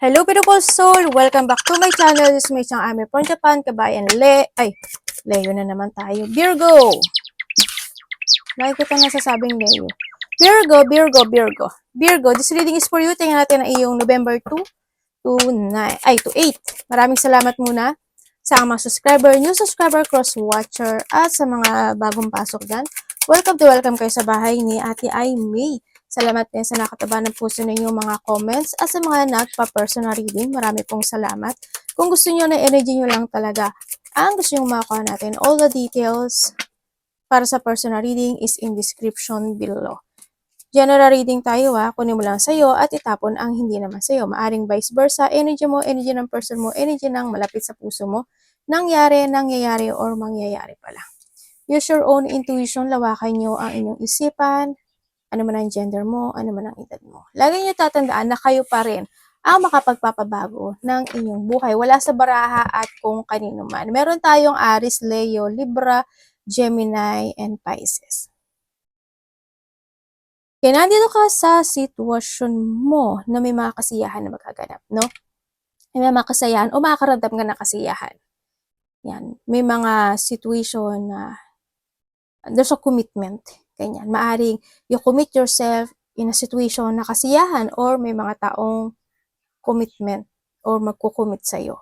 Hello beautiful soul! Welcome back to my channel. This is my isang Ame from Japan, kabayan Leo na naman tayo. Virgo! Lagi ko ito nasasabing Leo. Virgo, this reading is for you. Tingnan natin ang iyong November 2 to 8. Maraming salamat muna sa mga subscriber, new subscriber, cross-watcher, at sa mga bagong pasok dyan. Welcome kayo sa bahay ni Ate Ai May. Salamat din sa nakataba ng puso ninyong mga comments at sa mga nagpa-personal reading. Marami pong salamat. Kung gusto niyo na energy niyo lang talaga, ang gusto niyo makuha natin, all the details para sa personal reading is in description below. General reading tayo kunin mo lang sa'yo at itapon ang hindi naman sa'yo. Maaring vice versa, energy mo, energy ng person mo, energy ng malapit sa puso mo, nangyayari, or mangyayari pala. Use your own intuition, lawakan nyo ang inyong isipan, ano man ang gender mo, ano man ang edad mo. Lagi nyo tatandaan na kayo pa rin ang makapagpapabago ng inyong buhay. Wala sa baraha at kung kanino man. Meron tayong Aries, Leo, Libra, Gemini, and Pisces. Kaya nandito ka sa sitwasyon mo na may mga kasiyahan na magaganap, no? May mga kasiyahan o makakaramdam ka ng kasiyahan. Yan. May mga situation na there's a commitment. Ganyan. Maaring you commit yourself in a situation na kasiyahan or may mga taong commitment or magkukommit sa'yo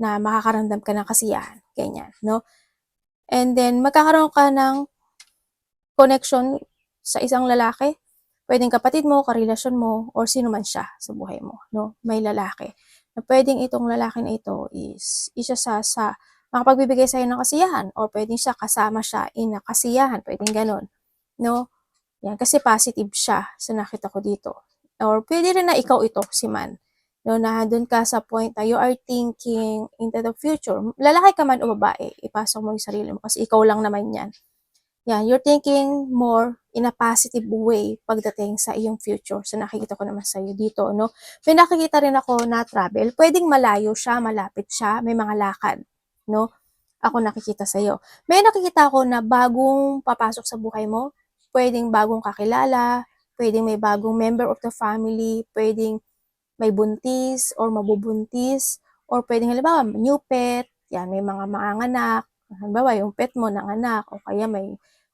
na makakaramdam ka ng kasiyahan. Ganyan, no? And then, magkakaroon ka ng connection sa isang lalaki. Pwedeng kapatid mo, karelasyon mo, or sino man siya sa buhay mo, no? May lalaki. Na pwedeng itong lalaki na ito is isa sa makapagbibigay sa'yo ng kasiyahan or pwedeng siya kasama siya in a kasiyahan. Pwedeng ganun, no? Yan, kasi positive siya sa nakita ko dito. Or pwede rin na ikaw ito, si man. No, na dun ka sa point na you are thinking into the future. Lalaki ka man o babae, ipasok mo yung sarili mo kasi ikaw lang naman yan. Yan, you're thinking more in a positive way pagdating sa iyong future. So nakikita ko naman sa iyo dito, no? May nakikita rin ako na travel. Pwedeng malayo siya, malapit siya, may mga lakad, no? Ako nakikita sa iyo. May nakikita ako na bagong papasok sa buhay mo, pwedeng bagong kakilala, pwedeng may bagong member of the family, pwedeng may buntis or mabubuntis, or pwedeng halimbawa new pet, yan, may mga manganganak, halimbawa yung pet mo nanganak, o kaya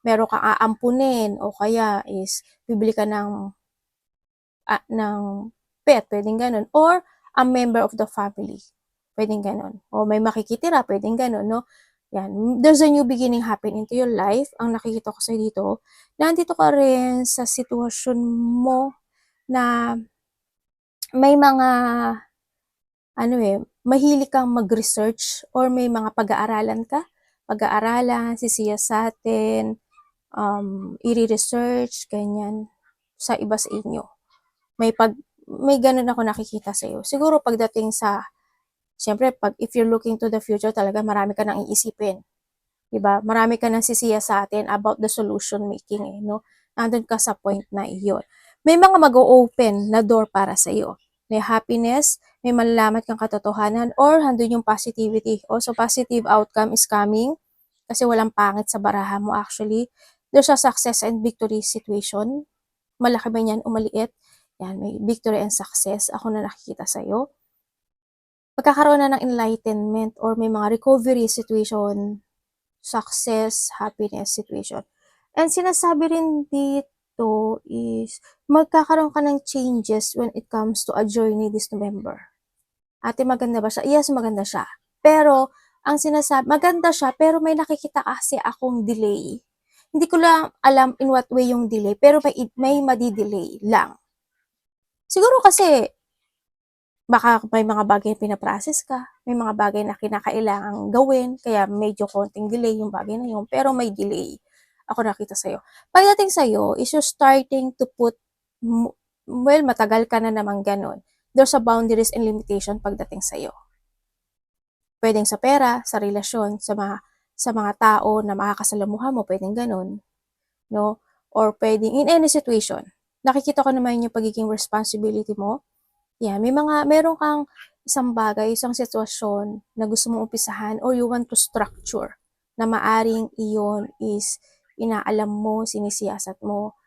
meron kang aampunin, o kaya is bibili ka ng pet, pwedeng ganun, or a member of the family, pwedeng ganun, o may makikitira, pwedeng ganun, no? Yan, there's a new beginning happen into your life. Ang nakikita ko sa dito, nandito ka rin sa sitwasyon mo na may mga mahilig kang mag-research or may mga pag-aaralan ka, sisiyasatin, i-research, ganyan, sa iba sa inyo. May ganun ako nakikita sa iyo. Siguro pagdating sa, siyempre, if you're looking to the future, talaga marami ka nang iisipin. Diba? Marami ka nang sisiyasatin about the solution making, no? Nandun ka sa point na iyon. May mga mag-o-open na door para sa iyo. May happiness, may malalaman kang katotohanan, or handun yung positivity. Also, positive outcome is coming kasi walang pangit sa baraha mo actually. There's a success and victory situation. Malaki ba yan o maliit? Yan, may victory and success. Ako na nakikita sa'yo. Pagkakaroon na ng enlightenment or may mga recovery situation, success, happiness situation. And sinasabi rin dito is magkakaroon ka ng changes when it comes to a journey this November. Ate, maganda ba siya? Yes, maganda siya. Pero, ang sinasabi, maganda siya, pero may nakikita kasi akong delay. Hindi ko lang alam in what way yung delay, pero may madi-delay lang. Siguro kasi, baka may mga bagay na pinaprocess ka, may mga bagay na kinakailangang gawin, kaya medyo konting delay yung bagay na yun, pero may delay. Ako nakita sa'yo. Pagdating sa'yo, is you're starting to put, well, matagal ka na naman ganun. There's a boundaries and limitation pagdating sa'yo. Pwedeng sa pera, sa relasyon, sa mga tao na makakasalamuha mo, pwedeng ganun, no? Or pwedeng in any situation. Nakikita ko naman yung pagiging responsibility mo. Yeah, meron kang isang bagay, isang sitwasyon na gusto mong umpisahan or you want to structure na maaring iyon is inaalam mo, sinisiyasat mo,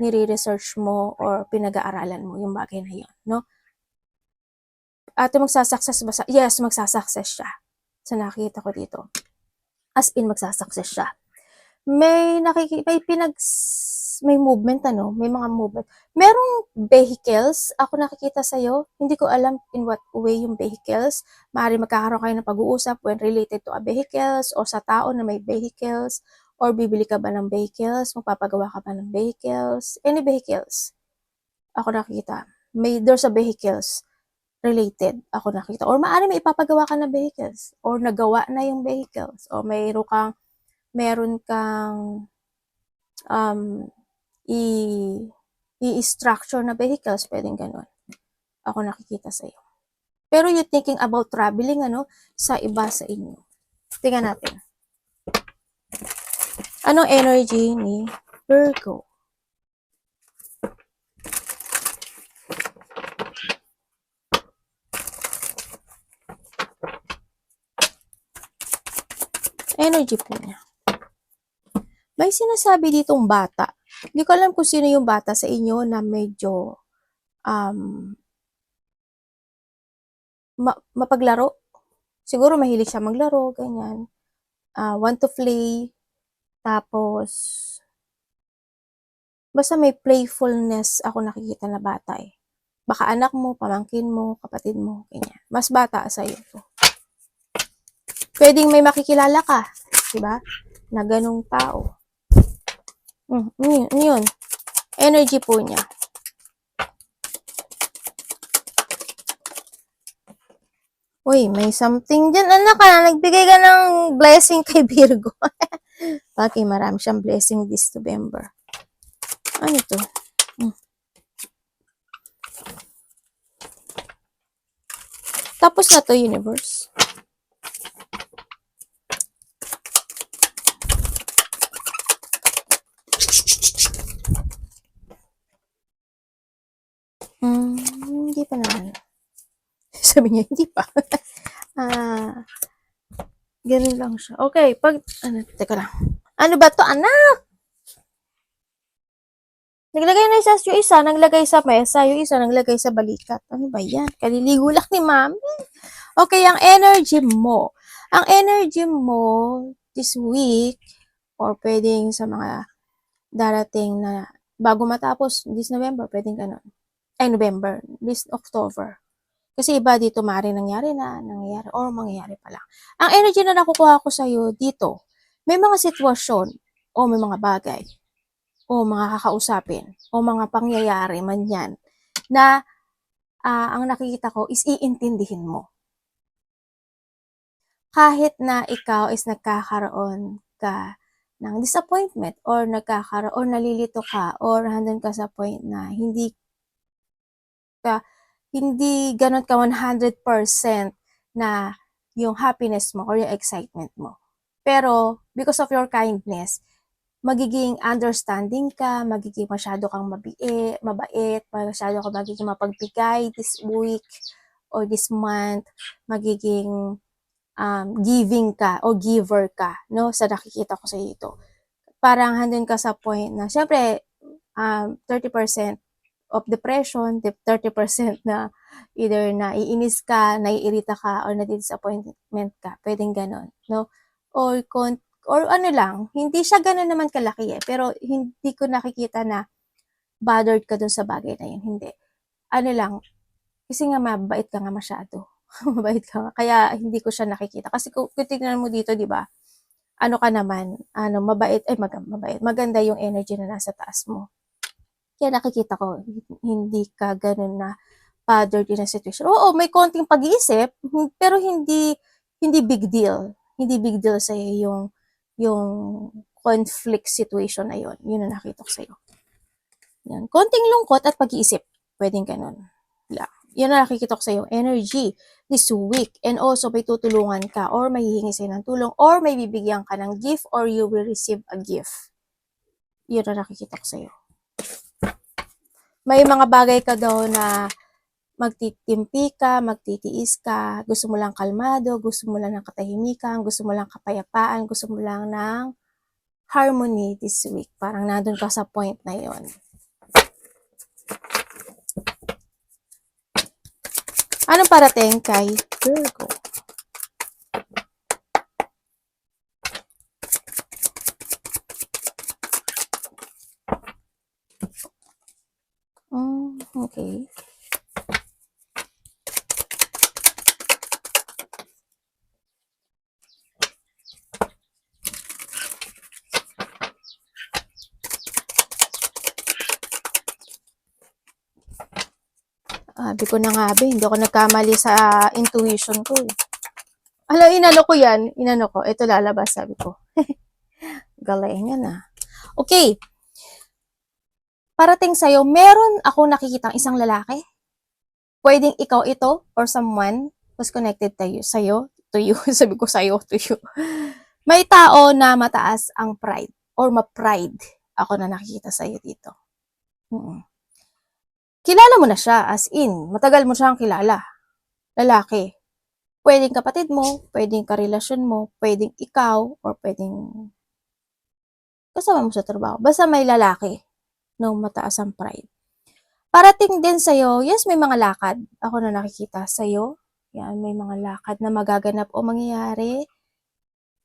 nire-research mo, or pinag-aaralan mo yung bagay na yun, no? Ate, magsasucess ba Yes, magsasucess siya. Sa nakikita ko dito. As in, magsasucess siya. May movement, may mga movement. Merong vehicles, ako nakikita sa'yo, hindi ko alam in what way yung vehicles. Maaari magkakaroon kayo ng pag-uusap when related to a vehicles, o sa tao na may vehicles, or bibili ka ba ng vehicles, magpapagawa ka ba ng vehicles, any vehicles. Ako nakikita. There's a vehicles related, ako nakita. Or maaari may ipapagawa ka na vehicles, or nagawa na yung vehicles, o meron kang i-structure na vehicles, pwedeng ganun. Ako nakikita sa'yo. Pero you thinking about traveling, sa iba sa inyo. Tingnan natin. Anong energy ni Virgo? Energy po niya. May sinasabi ditong bata. Hindi ko alam kung sino yung bata sa inyo na medyo mapaglaro. Siguro mahilig siya maglaro, ganyan. Want to play. Tapos, basta may playfulness ako nakikita na bata eh. Baka anak mo, pamangkin mo, kapatid mo, ganyan. Mas bata sa iyo to. Pwedeng may makikilala ka, diba? Na ganung tao. Yun. Energy po niya. Uy, may something dyan. Anak ka, nagbigay ka ng blessing kay Virgo. Okay, marami siyang blessing this November. Ano to? Tapos na to, universe. Hindi pa naman. Sabi niya, hindi pa. Ganun lang siya. Okay, teka lang. Ano ba to, anak? Naglagay na yung isa, naglagay sa mesa, yung isa naglagay sa balikat. Ano ba yan? Kaliligo lang ni mami. Okay, ang energy mo. Ang energy mo this week, or pwedeng sa mga darating na bago matapos this November, pwedeng ganun. November, this October. Kasi iba dito maaaring nangyari, or mangyayari pa lang. Ang energy na nakukuha ko sa'yo dito, may mga sitwasyon, o may mga bagay, o mga kakausapin, o mga pangyayari man yan, na ang nakikita ko is iintindihin mo. Kahit na ikaw is nagkakaroon ka ng disappointment, or nalilito ka, or handun ka sa point na hindi ganun ka 100% na yung happiness mo or yung excitement mo. Pero, because of your kindness, magiging understanding ka, magiging masyado kang mabait, masyado kang magiging mapagbigay this week or this month, magiging giving ka o giver ka, no? Sa nakikita ko sa ito. Parang handun ka sa point na, syempre, 30% of depression, 30% na either naiinis ka, naiirita ka, or na-disappointment ka. Pwedeng ganon, no? Or ano lang, hindi siya ganon naman kalaki pero hindi ko nakikita na bothered ka dun sa bagay na yun. Hindi. Ano lang, kasi nga mabait ka nga masyado. Mabait ka nga. Kaya hindi ko siya nakikita. Kasi kung tingnan mo dito, di ba? Ano ka naman, mabait, mabait. Maganda yung energy na nasa taas mo. Kaya nakikita ko, hindi ka ganun na bothered in a situation. Oo, may konting pag-iisip, pero hindi big deal. Hindi big deal sa'yo yung conflict situation na yun. Yun ang nakita ko sa'yo. Yan. Konting lungkot at pag-iisip. Pwedeng ganun. Yun ang nakikita ko sa'yo. Energy this week. And also, may tutulungan ka, or may hihingi sa'yo ng tulong, or may bibigyan ka ng gift, or you will receive a gift. Yun ang nakikita ko sa'yo. May mga bagay ka daw na magtitimpi ka, magtitiis ka, gusto mo lang kalmado, gusto mo lang ng katahimikan, gusto mo lang kapayapaan, gusto mo lang ng harmony this week. Parang nandun ka sa point na yon. Anong parating kay Virgo? Okay. Sabi ko na nga ba, hindi ako nagkamali sa intuition ko eh. Alam, inano ko yan. Inano ko. Ito lalabas, sabi ko. Galing yan ah. Okay. Parating sa'yo, meron ako nakikitang isang lalaki. Pwedeng ikaw ito or someone who's connected to you. Sa'yo, to you. Sabi ko sa'yo, to you. May tao na mataas ang pride or ma-pride ako na nakikita sa'yo dito. Kilala mo na siya, as in, matagal mo siyang kilala. Lalaki. Pwedeng kapatid mo, pwedeng karelasyon mo, pwedeng ikaw, or pwedeng kasama mo sa trabaho. Basta may lalaki no mataas ang pride. Parating din sa'yo, yes, may mga lakad. Ako na nakikita sa'yo. Yan, may mga lakad na magaganap o mangyayari.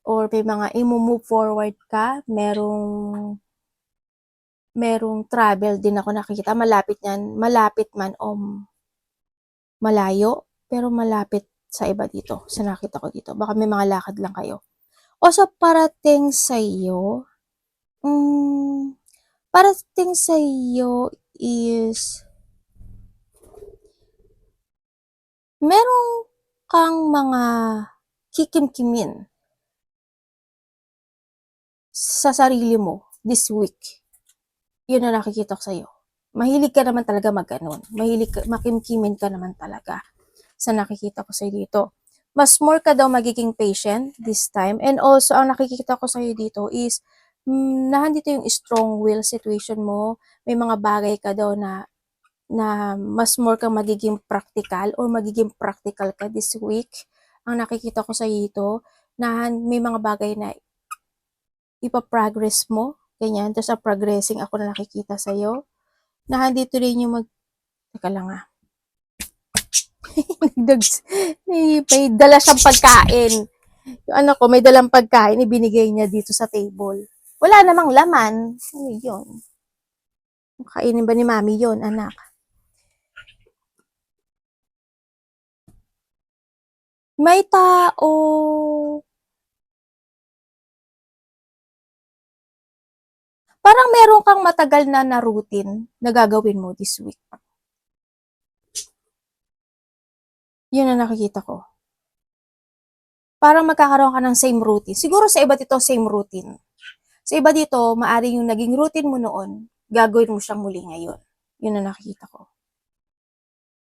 Or may mga i-move forward ka. Merong travel din ako nakikita. Malapit yan. Malapit man o malayo. Pero malapit sa iba dito. Sa nakita ko dito. Baka may mga lakad lang kayo. O sa parating sa'yo, parating sa'yo is meron kang mga kikimkimin sa sarili mo this week. Yun na nakikita ko sa'yo. Mahilig ka naman talaga mag-ganon. Makimkimin ka naman talaga sa nakikita ko sa'yo dito. Mas more ka daw magiging patient this time. And also, ang nakikita ko sa'yo dito is nahandito yung strong will situation mo. May mga bagay ka daw na mas more kang magiging practical or magiging practical ka this week. Ang nakikita ko sa dito, na may mga bagay na ipa-progress mo, ganyan. Tapos sa progressing ako na nakikita sa'yo. Nahandito rin yung teka lang ah. May dala siyang pagkain. Yung ano ko, may dalang pagkain, ibinigay niya dito sa table. Wala namang laman. Ano yun? Kainin ba ni mami yun, anak? May tao. Parang meron kang matagal na routine na gagawin mo this week. Yun ang nakikita ko. Parang magkakaroon ka ng same routine. Siguro sa iba dito, same routine. Sa iba dito, maaring yung naging routine mo noon, gagawin mo siyang muli ngayon. Yun ang nakikita ko.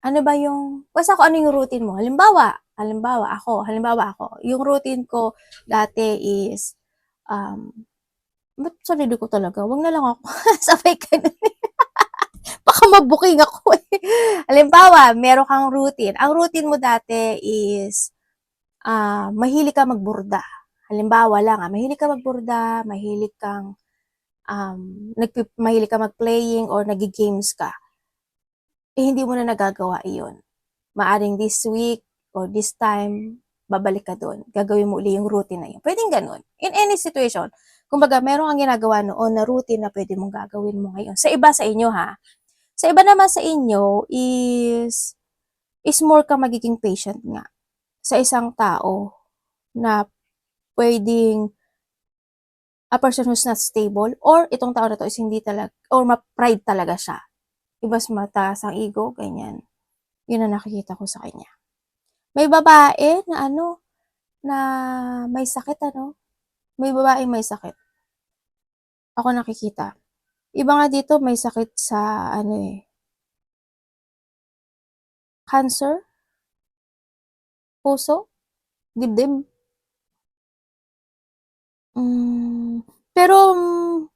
Ano ba yung, basta ko ano yung routine mo? Halimbawa ako, yung routine ko dati is, ba't sarili ko talaga? Wag na lang ako. Sabay ka na. Baka mabuking ako eh. Halimbawa, meron kang routine. Ang routine mo dati is, mahilig ka magburda. Halimbawa lang, mahilig ka magburda, mahilig ka mag-playing or nag-games ka. Eh, hindi mo na nagagawa iyon. Maaring this week or this time, babalik ka doon. Gagawin mo uli yung routine na yun. Pwedeng ganun. In any situation. Kumbaga, meron kang ginagawa noon na routine na pwede mong gagawin mo ngayon. Sa iba sa inyo ha. Sa iba naman sa inyo is more ka magiging patient nga sa isang tao na pwedeng a person who's not stable or itong tao na to is hindi talaga or ma-pride talaga siya. Ibas mataas ang ego, ganyan. Yun ang nakikita ko sa kanya. May babae na na may sakit May babaeng may sakit. Ako nakikita. Iba nga dito may sakit sa cancer, puso, dibdib. Pero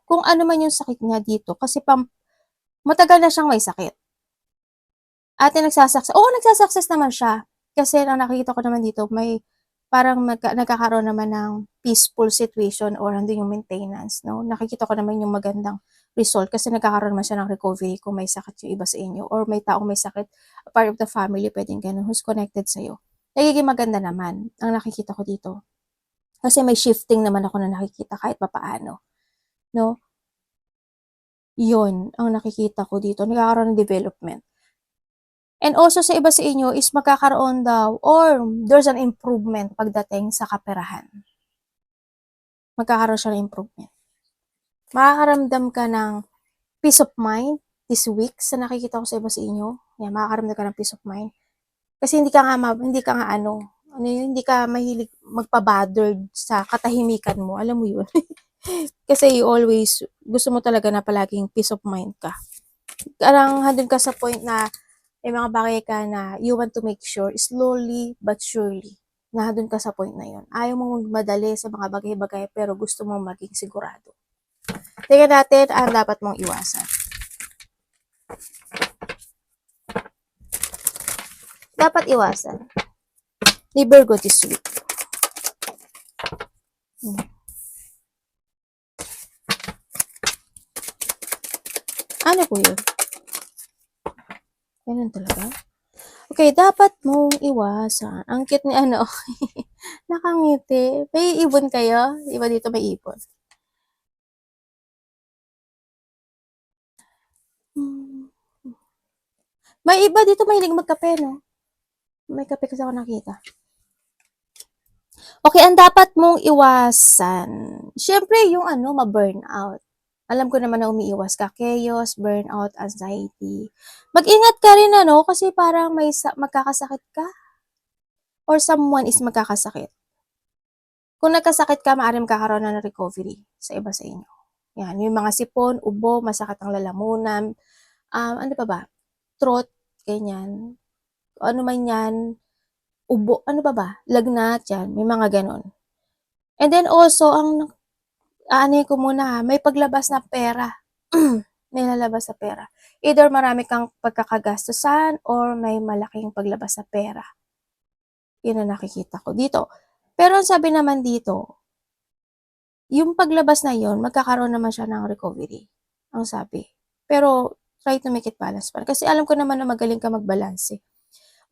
kung ano man yung sakit niya dito, kasi matagal na siyang may sakit. Ate nagsasucess naman siya. Kasi ang nakikita ko naman dito, may parang nagkakaroon naman ng peaceful situation or andun yung maintenance, no? Nakikita ko naman yung magandang result kasi nagkakaroon man siya ng recovery kung may sakit yung iba sa inyo or may taong may sakit, a part of the family, pwedeng ganun, who's connected sa'yo. Nagiging maganda naman ang nakikita ko dito. Kasi may shifting naman ako na nakikita kahit papaano, no? Yun ang nakikita ko dito, nagkakaroon ng development. And also sa iba sa inyo is magkakaroon daw or there's an improvement pagdating sa kaperahan. Magkakaroon siya ng improvement. Makakaramdam ka ng peace of mind this week sa nakikita ko sa iba sa inyo. Yan, makakaramdam ka ng peace of mind. Kasi hindi ka nga hindi ka mahilig magpa-bothered sa katahimikan mo. Alam mo yun? Kasi you always, gusto mo talaga na palaging peace of mind ka. Parang handun ka sa point na may mga bagay ka na you want to make sure, slowly but surely, na handun ka sa point na yun. Ayaw mong magmadali sa mga bagay-bagay pero gusto mong maging sigurado. Tingnan natin ang dapat mong iwasan. Dapat iwasan ni Virgo this week. Ano po yun? Ganun talaga? Okay, dapat mong iwasan. Ang cute ni ano. Nakangiti. May ibon kayo? Iba dito may ibon. May iba dito mahilig magkape, no? May kape kasi ako nakita. Okay, ang dapat mong iwasan. Siyempre, yung ma-burnout. Alam ko naman na umiiwas ka. Chaos, burnout, anxiety. Mag-ingat ka rin, kasi parang magkakasakit ka. Or someone is magkakasakit. Kung nagkasakit ka, maaaring magkakaroon na ng recovery sa iba sa inyo. Yan, yung mga sipon, ubo, masakit ang lalamunan, ano pa ba? Throat, ganyan. Ano man yan, ubo, ano ba? Lagnat, yan, may mga ganon. And then also, ko muna, may paglabas na pera. May lalabas na pera. Either marami kang pagkakagastusan or may malaking paglabas na pera. Yun ang nakikita ko dito. Pero ang sabi naman dito, yung paglabas na yun, magkakaroon naman siya ng recovery. Ang sabi. Pero, try to make it balance pa. Kasi alam ko naman na magaling ka mag-balance.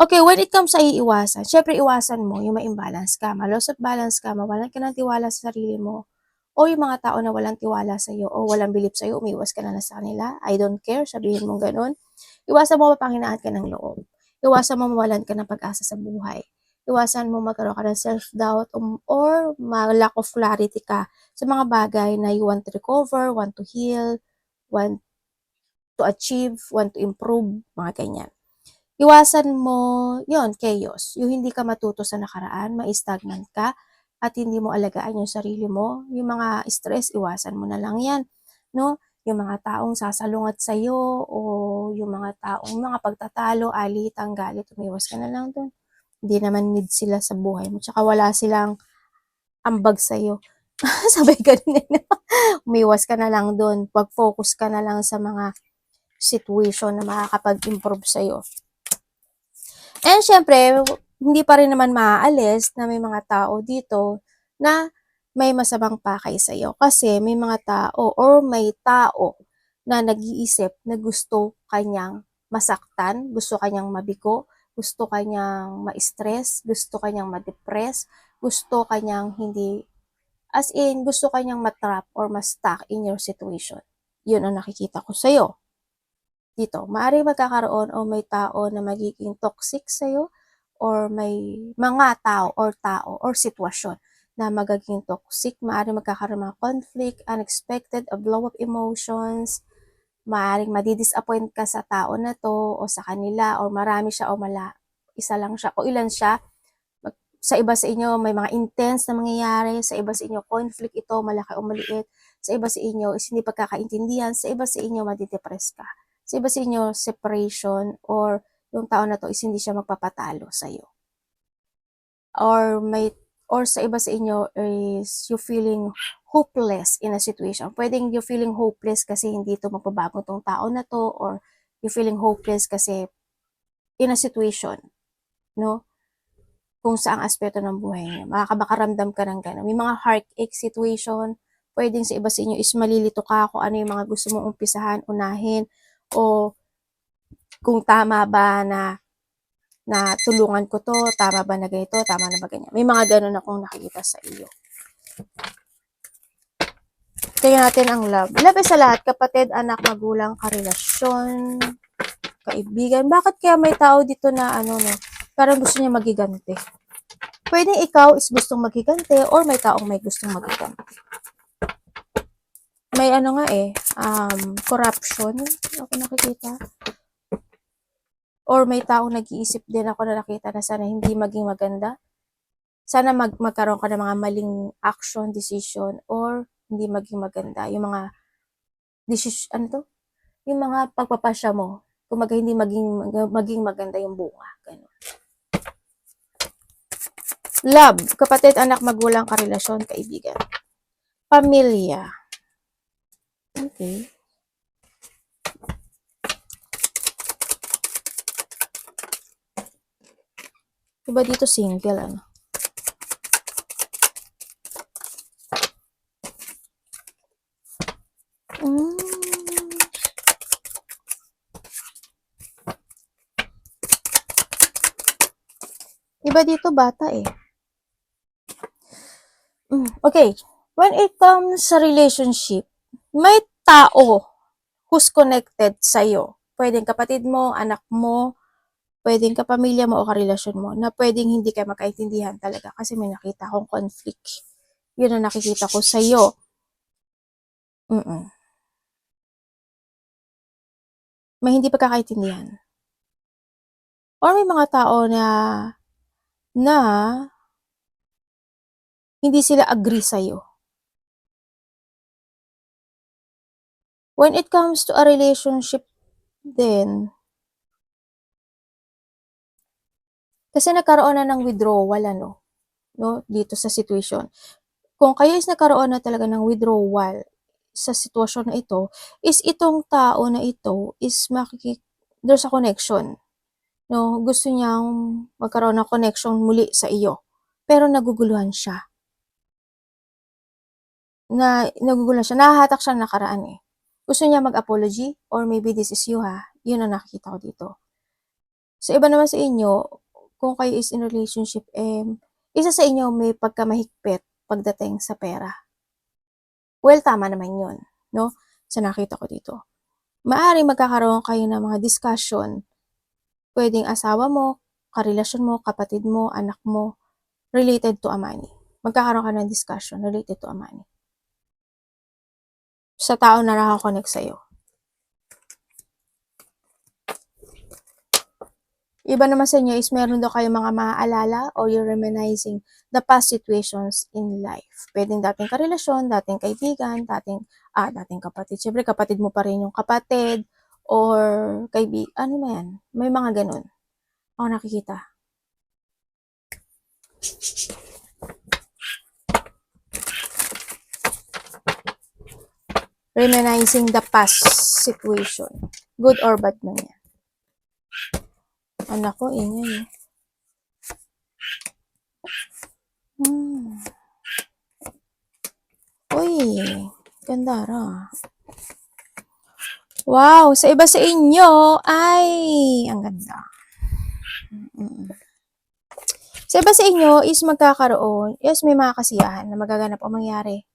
Okay, when it comes sa iiwasan, syempre iwasan mo yung ma-imbalance ka, ma-loss of balance ka, mawalan ka ng tiwala sa sarili mo, o yung mga tao na walang tiwala sa'yo o walang belief sa'yo, umiwas ka na lang sa kanila. I don't care, sabihin mong ganun. Iwasan mo mapanghinaan ka ng loob. Iwasan mo mawalan ka ng pag-asa sa buhay. Iwasan mo magkaroon ka ng self-doubt or lack of clarity ka sa mga bagay na you want to recover, want to heal, want to achieve, want to improve, mga ganyan. Iwasan mo, yon chaos. Yung hindi ka matuto sa nakaraan, ma-stagnant ka, at hindi mo alagaan yung sarili mo. Yung mga stress, iwasan mo na lang yan. No? Yung mga taong sasalungat sa'yo, o yung mga taong mga pagtatalo, alitang, galit, umiwas ka na lang dun. Hindi naman need sila sa buhay mo. Tsaka wala silang ambag sa'yo. Sabay ka din. Umiwas ka na lang dun. Pag-focus ka na lang sa mga situation na makakapag-improve sa'yo. And syempre, hindi pa rin naman maaalis na may mga tao dito na may masamang pakay sa'yo. Kasi may mga tao or may tao na nag-iisip na gusto kanyang masaktan, gusto kanyang mabigo, gusto kanyang ma-stress, gusto kanyang ma-depress, gusto kanyang gusto kanyang matrap or ma-stuck in your situation. Yun ang nakikita ko sa'yo. Dito, maaaring magkakaroon o may tao na magiging toxic sa'yo or may mga tao or sitwasyon na magiging toxic. Maaaring magkakaroon mga conflict, unexpected, a blow of emotions, maaaring madidisappoint ka sa tao na to o sa kanila or marami siya o isa lang siya o ilan siya. Sa iba sa inyo, may mga intense na mangyayari. Sa iba sa inyo, conflict ito, malaki o maliit. Sa iba sa inyo, is hindi pagkakaintindihan. Sa iba sa inyo, madidepress ka. Sa iba sa inyo, separation or yung tao na to is hindi siya magpapatalo sa'yo. Or sa iba sa inyo is you feeling hopeless in a situation. Pwedeng you feeling hopeless kasi hindi ito magbabago tong tao na to or you feeling hopeless kasi in a situation, no? Kung saang aspeto ng buhay niyo. Makakaramdam ka ng gano'n. May mga heartache situation, Pwedeng sa iba sa inyo is malilito ka kung ano yung mga gusto mong umpisahan, unahin, o kung tama ba na tulungan ko to, tama ba na ganito, tama na ba ganyan. May mga ganun akong nakikita sa iyo. Tingnan natin ang love. Love ay sa lahat, kapatid, anak, magulang, karelasyon, kaibigan. Bakit kaya may tao dito na no, parang gusto niya magigante? Pwedeng ikaw is gustong magigante or may taong may gustong magigante. May nga corruption ako nakikita. Or may taong nag-iisip din ako na nakita na sana hindi maging maganda. Sana magkaroon ka ng mga maling action, decision, or hindi maging maganda. Yung mga decision, yung mga pagpapasya mo, kung hindi maging maganda yung bunga. Ganun. Love, kapatid, anak, magulang, karelasyon, kaibigan. Pamilya. Okay. Diba dito single, ano? Diba dito bata eh. Okay. When it comes sa relationship, may tao who's connected sa'yo. Pwedeng kapatid mo, anak mo, pwedeng kapamilya mo o karelasyon mo, na pwedeng hindi kayo magkaintindihan talaga kasi may nakita akong conflict. Yun ang nakikita ko sa'yo. May hindi pagkakaintindihan. Or may mga tao na hindi sila agree sa'yo. When it comes to a relationship then, kasi nagkaroon na ng withdrawal, no, dito sa situation. Kung kayo is nagkaroon na talaga ng withdrawal sa sitwasyon na ito, is itong tao na ito is there's a connection. No, gusto niyang magkaroon ng connection muli sa iyo. Pero naguguluhan siya. Nahahatak siya ng nakaraan eh. Gusto niya mag-apology or maybe this is you Yun ang nakikita ko dito. Sa iba naman sa inyo, kung kayo is in relationship, isa sa inyo may pagkamahigpit pagdating sa pera. Well, tama naman yun, no? Sa nakita ko dito. Maaring magkakaroon kayo ng mga discussion. Pwedeng asawa mo, karelasyon mo, kapatid mo, anak mo, related to a money. Magkakaroon ka ng discussion related to a money. Sa tao na nakakonect sa'yo. Iba naman sa inyo is meron daw kayong mga maaalala or you're reminiscing the past situations in life. Pwedeng dating karelasyon, dating kaibigan, dating kapatid. Siyempre, kapatid mo pa rin yung kapatid or kaibigan. Ano na yan? May mga ganun. Ako nakikita. Reminiscing the past situation. Good or bad man yan. Anak ko, ingay. Uy, ganda ra. Wow, sa iba sa inyo, ay, ang ganda. Sa iba sa inyo is magkakaroon, yes, may mga kasiyahan na magaganap o mangyari.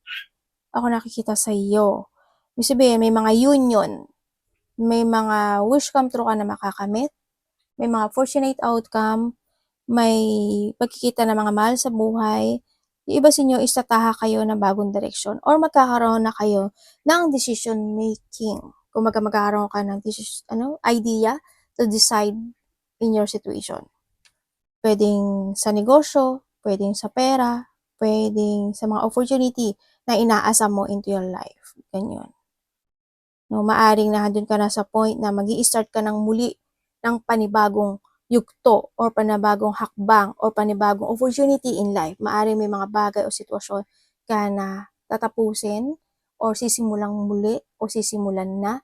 Ako nakikita sa iyo. Ibig sabihin, may mga union, may mga wish come true ka na makakamit, may mga fortunate outcome, may pagkikita ng mga mahal sa buhay. Yung iba sa inyo is tataha kayo ng bagong direksyon or magkakaroon na kayo ng decision making. Kung magkakaroon ka ng idea to decide in your situation. Pwedeng sa negosyo, pwedeng sa pera, pwedeng sa mga opportunity na inaasam mo into your life. Ganyan. No, maaring nandun ka na sa point na magi-start ka ng muli ng panibagong yugto or panibagong hakbang or panibagong opportunity in life. Maaring may mga bagay o sitwasyon ka na tatapusin or sisimulang muli o sisimulan na.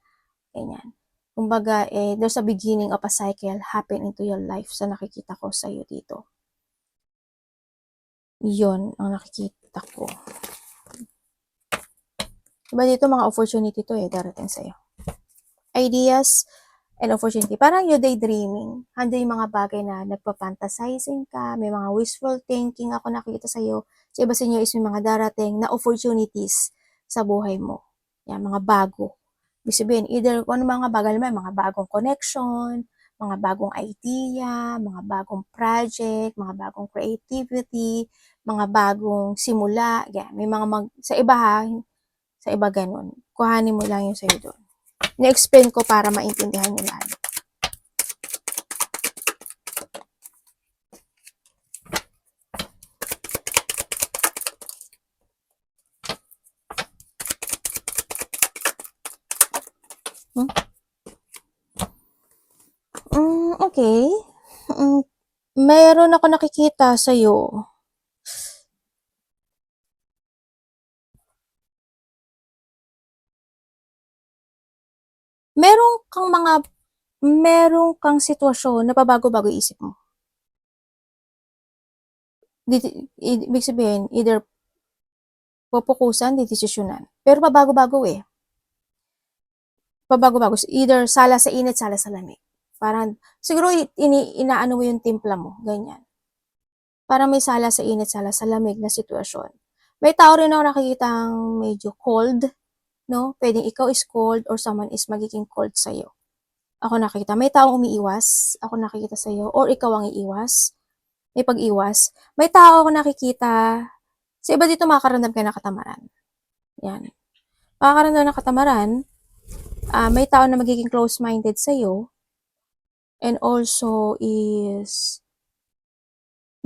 Ganyan. Kumbaga, there's a beginning of a cycle happen into your life sa nakikita ko sa iyo dito. Yun ang nakikita ko. Diba dito mga opportunity to darating sa'yo. Ideas and opportunity. Parang you daydreaming. Hando yung mga bagay na nagpa-fantasizing ka, may mga wishful thinking ako nakikita sa'yo. Sa iba sa inyo is may mga darating na opportunities sa buhay mo. Yan, mga bago. Ibig sabihin, either kung ano mga bagay, mga bagong connection, mga bagong idea, mga bagong project, mga bagong creativity, mga bagong simula. Yan, may mga sa iba sa iba ganun. Kuhanin mo lang yung sa'yo doon. Na-explain ko para maintindihan nyo lalo. Okay. Meron ako nakikita sa'yo. Meron kang sitwasyon na pabago-bago isip mo. Ibig sabihin, either pupukusan, didesisyonan. Pero pabago-bago Pabago-bago. Either sala sa init, sala sa lamig. Parang, siguro inaano mo yung timpla mo. Ganyan. Parang may sala sa init, sala sa lamig na sitwasyon. May tao rin ako nakikitang medyo cold, no? Pwedeng ikaw is cold or someone is magiging cold sa'yo. Ako nakikita. May taong umiiwas. Ako nakikita sa'yo. Or ikaw ang iiwas. May pag-iwas. May tao ako nakikita. Sa iba dito makakaramdam ka ng katamaran. Yan. Makakaramdam ng katamaran. May tao na magiging close-minded sa'yo. And also is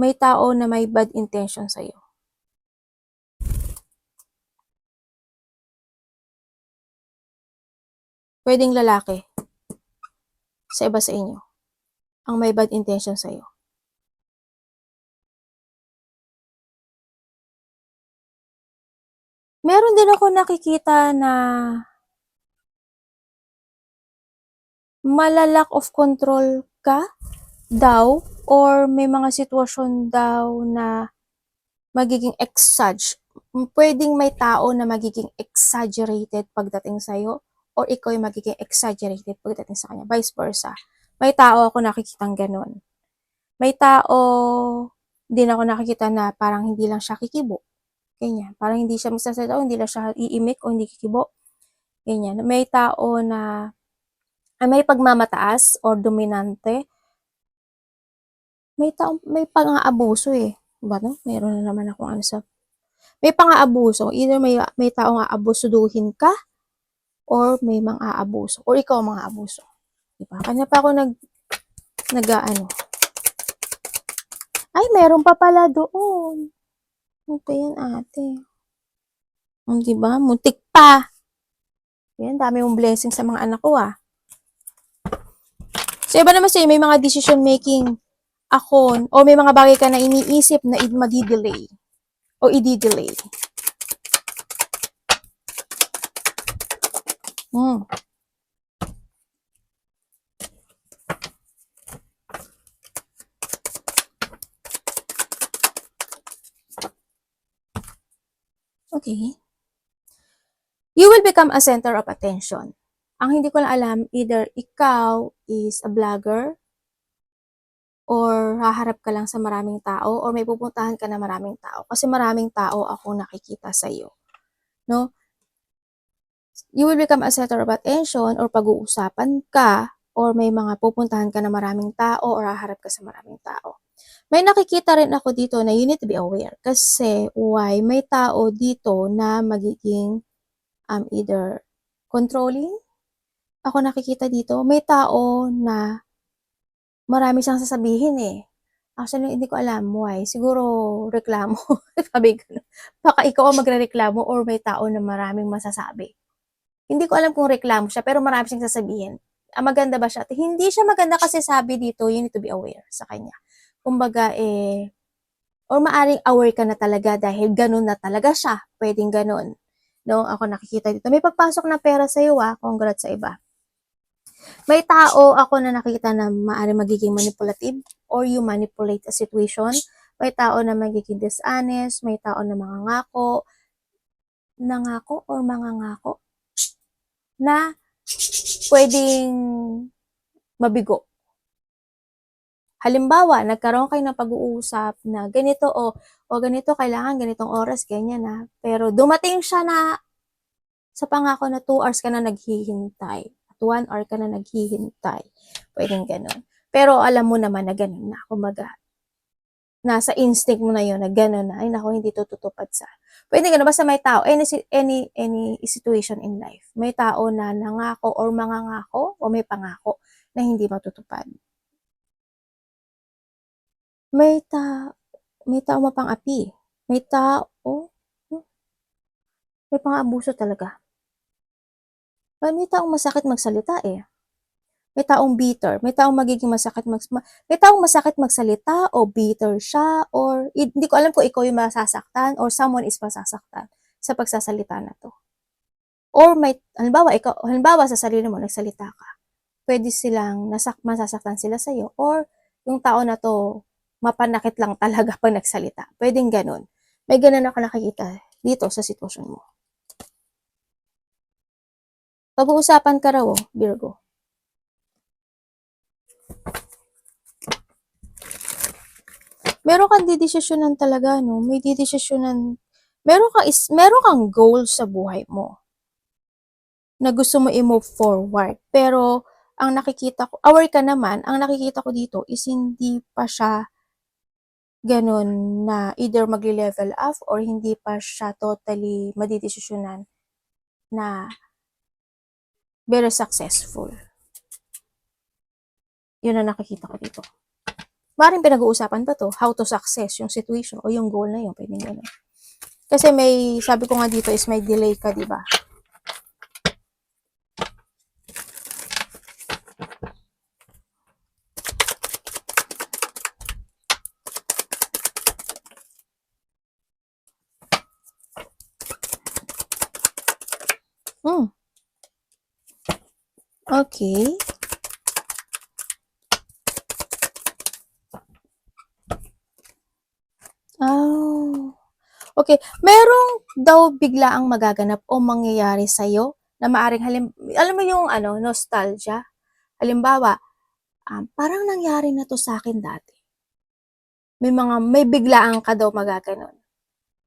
may tao na may bad intention sa'yo. Pwedeng lalaki sa iba sa inyo ang may bad intention sa'yo. Meron din ako nakikita na malalack of control ka daw or may mga sitwasyon daw na magiging pwedeng may tao na magiging exaggerated pagdating sa'yo or ikaw ay magiging exaggerated pagdating sa kanya. Vice versa. May tao ako nakikitang ganun. May tao din ako nakikita na parang hindi lang siya kikibo. Ganyan. Parang hindi siya magsasalita o hindi lang siya iimik o hindi kikibo. Ganyan. May tao na may pagmamataas or dominante. May pang-aabuso Diba no? Meron na naman akong may pang-aabuso. Either may taong aabusuduhin ka or may mang-aabuso. Or ikaw ang mang-aabuso. Diba? Kanya pa ako nag-ano. Ay, meron pa pala doon. Ano yan, ate? Diba? Muntik pa. Yan, dami mong blessing sa mga anak ko, So, iba naman sa'yo, may mga decision making ako, o may mga bagay ka na iniisip na madi-delay. O i-delay. Okay. You will become a center of attention. Ang hindi ko lang alam, either ikaw is a vlogger, or haharap ka lang sa maraming tao, or may pupuntahan ka na maraming tao. Kasi maraming tao ako nakikita sa iyo. No? You will become a center of attention, or pag-uusapan ka, or may mga pupuntahan ka na maraming tao, or haharap ka sa maraming tao. May nakikita rin ako dito na you need to be aware. Kasi, why? May tao dito na magiging either controlling. Ako nakikita dito, may tao na marami siyang sasabihin Actually, hindi ko alam why. Siguro reklamo. Sabi ko, baka ikaw ang magrereklamo or may tao na maraming masasabi. Hindi ko alam kung reklamo siya, pero marami siyang sasabihin. Maganda ba siya? Hindi siya maganda kasi sabi dito, you need to be aware sa kanya. Kumbaga, or maaring aware ka na talaga dahil ganun na talaga siya. Pwedeng ganun. No, ako nakikita dito. May pagpasok na pera sa iyo, congrats sa iba. May tao ako na nakita na maaring magiging manipulative or you manipulate a situation. May tao na magiging dishonest, may tao na mangangako. nangako or mangangako na pwedeng mabigo. Halimbawa, nagkaroon kayo ng pag-uusap na ganito o ganito kailangan ganitong oras, ganyan na. Pero dumating siya na sa pangako na 2 hours ka na naghihintay at 1 hour ka na naghihintay. Pwedeng ganun. Pero alam mo naman na ganun na. Kumbaga, nasa instinct mo na yun na ganun na. Ay nako, hindi tutupad sa. Pwede ganun. Basta may tao, any situation in life. May tao na nangako or mangangako o may pangako na hindi matutupad. May tao mapang-api. May tao, may pang-abuso talaga. May taong masakit magsalita eh. May taong bitter. May taong magiging may taong masakit magsalita o bitter siya or hindi ko alam kung ikaw yung masasaktan or someone is masasaktan sa pagsasalita na to. Or halimbawa sa sarili mo, nagsalita ka. Pwede silang masasaktan sila sa'yo or yung tao na to mapanakit lang talaga pag nagsalita. Pwedeng ganun. May ganun ako nakikita dito sa sitwasyon mo. Pag-uusapan ka raw, Virgo. Meron kang didesisyonan talaga, no? May didesisyonan. Meron kang goal sa buhay mo na gusto mo i-move forward. Pero, ang nakikita ko, aware ka naman, ang nakikita ko dito is hindi pa siya ganun na either magli-level up or hindi pa siya totally madidesisyonan na very successful. Yun ang nakikita ko dito. Maring pinag-uusapan pa to, how to success yung situation o yung goal na yun, pwedeng gano'n. Kasi sabi ko nga dito is may delay ka, di ba? Okay. Oh. Okay. Merong daw biglaang magaganap o mangyayari sa'yo na maaring alam mo yung nostalgia? Halimbawa, parang nangyari na to sa akin dati. May biglaang ka daw magaganon.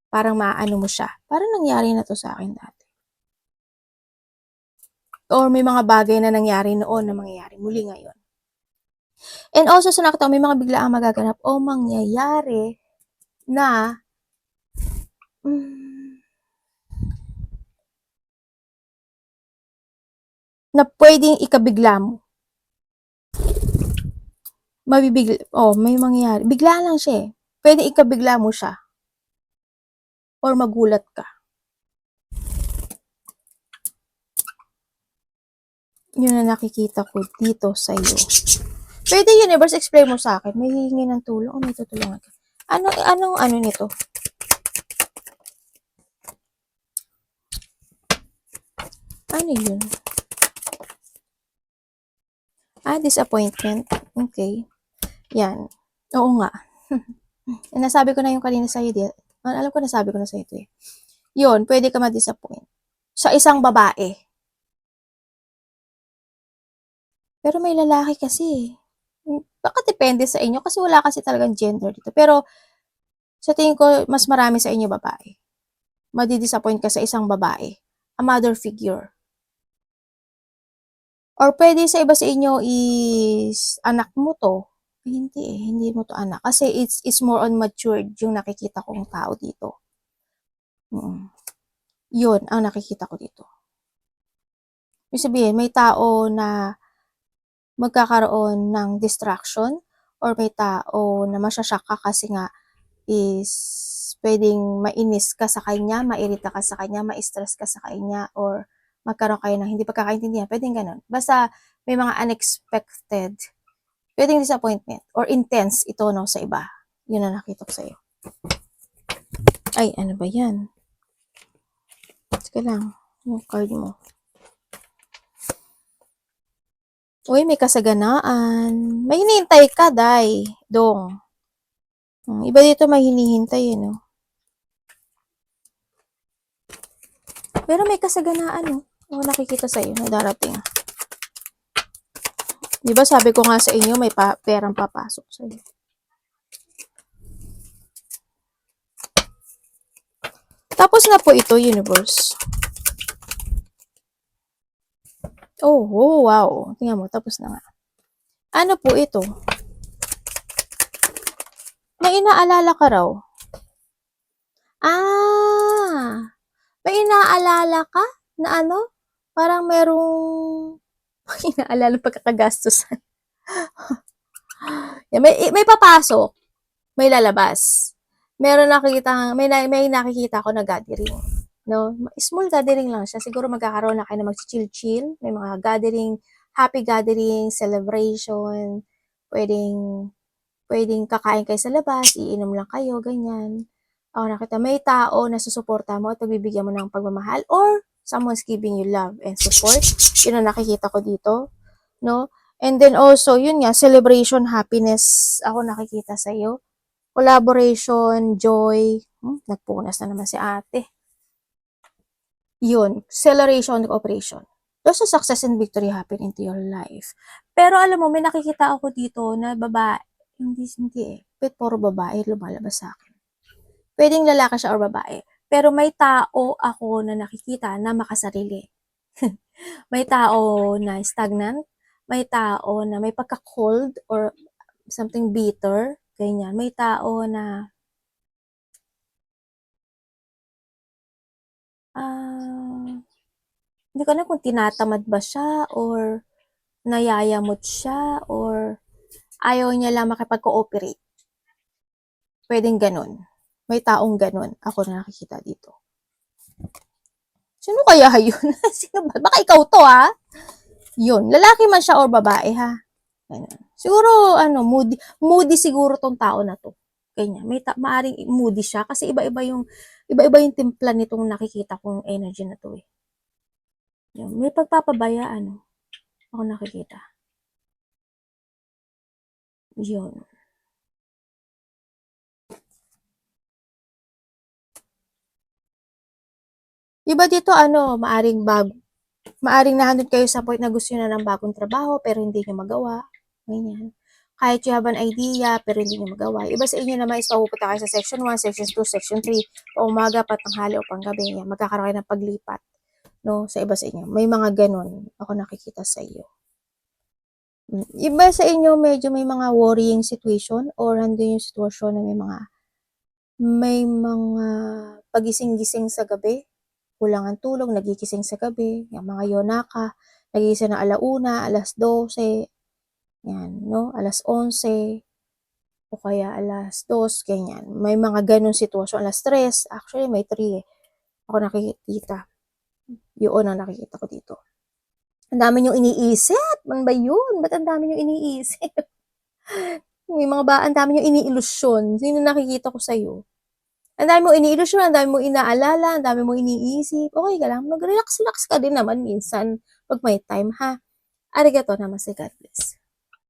Parang maano mo siya. Parang nangyari na to sa akin dati. Or may mga bagay na nangyari noon na mangyayari muli ngayon. And also sa nakita, may mga biglaang magaganap o mangyayari na na pwedeng ikabigla mo. May mangyayari. Bigla lang siya eh. Pwede ikabigla mo siya. Or magulat ka. Yun na nakikita ko dito sa iyo. Pwede universe explain mo sa akin. May hihingi ng tulong o may tutulungan ka. Anong nito? Ano yun? Disappointment. Okay. Yan. Oo nga. Nasabi ko na yung kanina sa'yo. Alam ko nasabi ko na sa'yo ito eh. Yun, pwede ka ma-disappoint. Sa isang babae. Pero may lalaki kasi. Baka depende sa inyo kasi wala kasi talagang gender dito. Pero sa tingin ko, mas marami sa inyo babae. Madi-disappoint ka sa isang babae. A mother figure. Or pwede sa iba sa inyo is anak mo to. Hindi mo to anak. Kasi it's more on matured yung nakikita kong tao dito. Yun ang nakikita ko dito. Ibig sabihin, may tao na magkakaroon ng distraction or may tao na masyashock ka kasi nga is pwedeng mainis ka sa kanya, mairita ka sa kanya, ma-stress ka sa kanya, or magkaroon kayo ng hindi pagkakaintindihan. Pwedeng ganun. Basta may mga unexpected, pwedeng disappointment or intense ito no sa iba. Yun ang nakita ko sa'yo. Ay, ano ba yan? Sige lang. Yung card mo. Uy, may kasaganaan. May hinihintay ka, Day. Dong. Iba dito may hinihintay, no? Pero may kasaganaan, no? Ako nakikita sa'yo na darating. Di ba sabi ko nga sa inyo, may perang papasok sa'yo. Tapos na po ito, universe. Oh, wow. Tingnan mo, tapos na nga. Ano po ito? May inaalala ka raw. Ah, may inaalala ka na ano? Parang merong inaalala pagkakagastusan. may papasok, may lalabas. May nakikita ko na gathering. No? Small gathering lang siya. Siguro magkakaroon na kayo na mag-chill-chill. May mga gathering, happy gathering, celebration. Pwedeng kakain kayo sa labas, iinom lang kayo, ganyan. Ako nakita, may tao na susuporta mo at pagbibigyan mo ng pagmamahal or someone's giving you love and support. Yun ang nakikita ko dito. No? And then also, yun nga, celebration, happiness, ako nakikita sa iyo. Collaboration, joy. Nagpunas na naman si ate. Yun, celebration, cooperation. There's a success and victory happen into your life. Pero alam mo, may nakikita ako dito na babae. Hindi eh. Puro babae lumalabas sa akin. Pwedeng lalaki siya or babae. Pero may tao ako na nakikita na makasarili. May tao na stagnant. May tao na may pagka-cold or something bitter. Ganyan. May tao na hindi ko na kung tinatamad ba siya or nayayamot siya or ayaw niya lang makipag-cooperate. Pwedeng ganun. May taong ganun. Ako na nakikita dito. Sino kaya yun? Sino ba? Baka ikaw to, ha? Yun. Lalaki man siya or babae, ha? Ganyan. Siguro, moody siguro tong tao na to. Ganyan. Maaring moody siya kasi iba-iba yung timpla nitong nakikita kong energy na to, eh. Yun. May pagpapabayaan, ako nakikita. Yun. Diba dito, maaring nahandun kayo sa point na gusto nyo na ng bagong trabaho, pero hindi nyo magawa. Ganyan. Kahit you have an idea, pero hindi nyo magawa. Iba sa inyo naman is mapupunta kayo sa section 1, section 2, section 3, o umaga, patanghali, o panggabi. Yan. Magkakaroon kayo ng paglipat. No? Sa iba sa inyo. May mga ganun ako nakikita sa iyo. Iba sa inyo, medyo may mga worrying situation or nandun yung sitwasyon na may mga pagising-gising sa gabi, kulang ang tulog, nagigising sa gabi, yung mga yonaka, nagigising na 1:00, 12:00, yan, no? 11:00, o kaya 2:00, ganyan. May mga ganun sitwasyon, 3:00, actually may 3 eh. Ako nakikita. Yun ang nakikita ko dito. Ang dami niyong iniisip. Ano ba yun? Ba't ang dami niyong iniisip? Ang dami niyong iniilusyon. Sino nakikita ko sa'yo? Ang dami mong iniilusyon, ang dami mong inaalala, ang dami mong iniisip. Okay ka lang. Mag-relax-relax ka din naman minsan pag may time, ha? Arigato namaste, God bless.